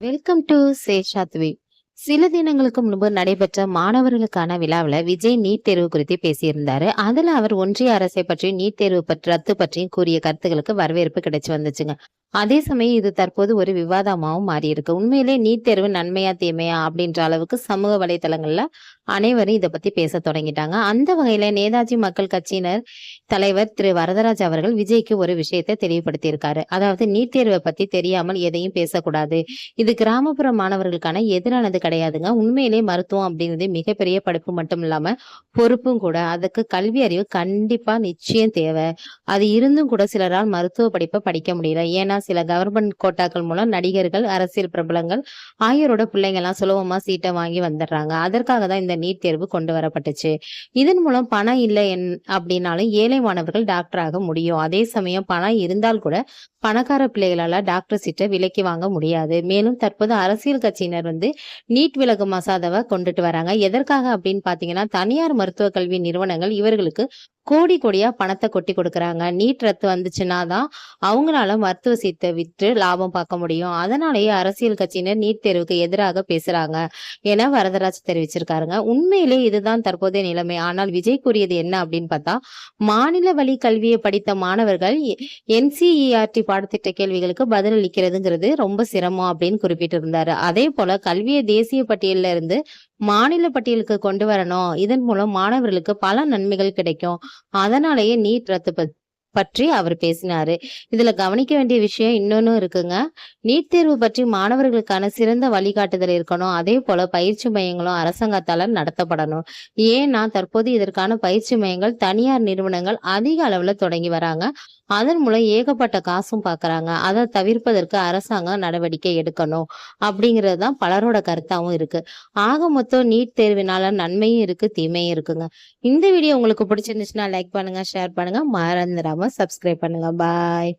Welcome to சேஷாத்வி. சில தினங்களுக்கு முன்பு நடைபெற்ற மாணவர்களுக்கான விழாவில் விஜய் நீட் தேர்வு குறித்து பேசியிருந்தாரு. அதுல அவர் ஒன்றிய அரசை பற்றி நீட் தேர்வு ரத்து பற்றியும் கூறிய கருத்துக்களுக்கு வரவேற்பு கிடைச்சு வந்துச்சுங்க. அதே சமயம் இது தற்போது ஒரு விவாதமாகவும் மாறி இருக்கு. உண்மையிலே நீட் தேர்வு நன்மையா தீமையா அப்படின்ற அளவுக்கு சமூக வலைதளங்கள்ல அனைவரும் இதை பத்தி பேச தொடங்கிட்டாங்க. அந்த வகையில நேதாஜி மக்கள் கட்சியினர் தலைவர் திரு வரதராஜ் அவர்கள் விஜய்க்கு ஒரு விஷயத்தை தெளிவுபடுத்தியிருக்காரு. அதாவது நீட் தேர்வை பத்தி தெரியாமல் எதையும் பேசக்கூடாது, இது கிராமப்புற மாணவர்களுக்கான எதிரானது கிடையாதுங்க. உண்மையிலே மருத்துவம் அப்படிங்கிறது மிகப்பெரிய படிப்பு மட்டும் இல்லாம பொறுப்பும் கூட. அதுக்கு கல்வி அறிவு கண்டிப்பா நிச்சயம் தேவை. அது இருந்தும் கூட சிலரால் மருத்துவ படிப்பை படிக்க முடியல. ஏன்னா சில கவர்மெண்ட் கோட்டாக்கள் மூலம் நடிகர்கள், அரசியல் பிரபலங்கள் ஆகியோரோட பிள்ளைங்க எல்லாம் சுலபமா சீட்டை வாங்கி வந்துடுறாங்க. அதற்காக தான் இந்த நீட் தேர்வு கொண்டு வரப்பட்டுச்சு. இதன் மூலம் பணம் இல்லை அப்படின்னாலும் ஏழை மாணவர்கள் டாக்டர் ஆக முடியும். அதே சமயம் பணம் இருந்தால் கூட பணக்கார பிள்ளைகளால டாக்டர் சீட்டை விலைக்கு வாங்க முடியாது. மேலும் தற்போது அரசியல் கட்சியினர் நீட் விலக்கு மசோதாவை கொண்டுட்டு வராங்க. எதற்காக அப்படின்னு பாத்தீங்கன்னா, தனியார் மருத்துவ கல்வி நிறுவனங்கள் இவர்களுக்கு கோடி கோடியா பணத்தை கொட்டி கொடுக்குறாங்க. நீட் ரத்து வந்துச்சுன்னா தான் அவங்களால மருத்துவ சீட்டை விற்று லாபம் பார்க்க முடியும். அதனாலேயே அரசியல் கட்சியினர் நீட் தேர்வுக்கு எதிராக பேசுறாங்க என வரதராஜ் தெரிவிச்சிருக்காருங்க. உண்மையிலே இதுதான் தற்போதைய நிலைமை. ஆனால் விஜய் கூறியது என்ன அப்படின்னு பார்த்தா, மாநில வழி கல்வியை படித்த மாணவர்கள் NCERT பாடத்திட்ட கேள்விகளுக்கு பதிலளிக்கிறதுங்கிறது ரொம்ப சிரமம் அப்படின்னு குறிப்பிட்டு இருந்தாரு. அதே போல கல்வியை தேசிய பட்டியலில் இருந்து மாநில பட்டியலுக்கு கொண்டு வரணும். இதன் மூலம் மாணவர்களுக்கு பல நன்மைகள் கிடைக்கும். அதனாலேயே நீட் ரத்து பற்றி அவர் பேசினாரு. இதுல கவனிக்க வேண்டிய விஷயம் இன்னொன்னு இருக்குங்க. நீட் தேர்வு பற்றி மாணவர்களுக்கான சிறந்த வழிகாட்டுதல் இருக்கணும். அதே போல பயிற்சி மையங்களும் அரசாங்கத்தால நடத்தப்படணும். ஏன்னா தற்போது இதற்கான பயிற்சி மையங்கள் தனியார் நிறுவனங்கள் அதிக அளவுல தொடங்கி வராங்க. அதன் மூலம் ஏகப்பட்ட காசும் பாக்குறாங்க. அதை தவிர்ப்பதற்கு அரசாங்கம் நடவடிக்கை எடுக்கணும் அப்படிங்கிறது தான் பலரோட கருத்தாவும் இருக்கு. ஆக மொத்தம் நீட் தேர்வினால நன்மையும் இருக்கு, தீமையும் இருக்குங்க. இந்த வீடியோ உங்களுக்கு பிடிச்சிருந்துச்சுன்னா லைக் பண்ணுங்க, ஷேர் பண்ணுங்க, மறந்துடாம சப்ஸ்கிரைப் பண்ணுங்க. பாய்.